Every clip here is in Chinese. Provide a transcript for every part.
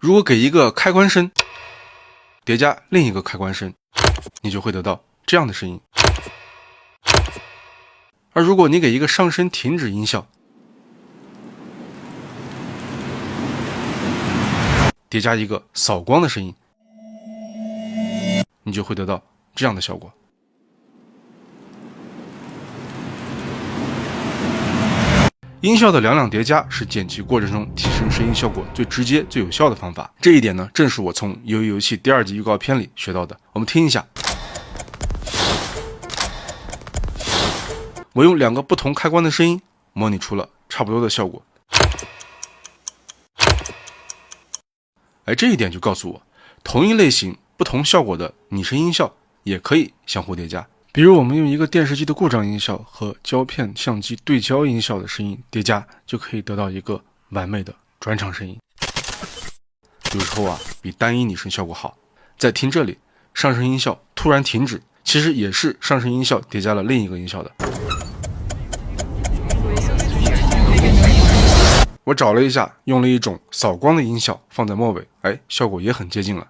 如果给一个开关声叠加另一个开关声，你就会得到这样的声音。而如果你给一个上升停止音效叠加一个扫光的声音，你就会得到这样的效果。音效的两两叠加是剪辑过程中提升声音效果最直接最有效的方法。这一点呢，正是我从《鱿鱼游戏》第2集预告片里学到的。我们听一下，我用2个不同开关的声音模拟出了差不多的效果。这一点就告诉我，同一类型不同效果的拟声音效也可以相互叠加。比如我们用一个电视机的故障音效和胶片相机对焦音效的声音叠加，就可以得到一个完美的转场声音。有时候比单一拟声效果好。再听这里，上升音效突然停止，其实也是上升音效叠加了另一个音效的。我找了一下，用了一种扫光的音效放在末尾，效果也很接近了。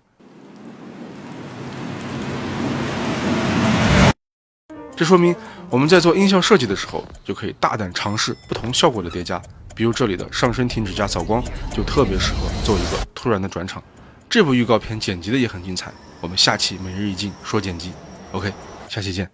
这说明我们在做音效设计的时候，就可以大胆尝试不同效果的叠加。比如这里的上升停止加扫光，就特别适合做一个突然的转场。这部预告片剪辑的也很精彩，我们下期每日一镜说剪辑。OK， 下期见。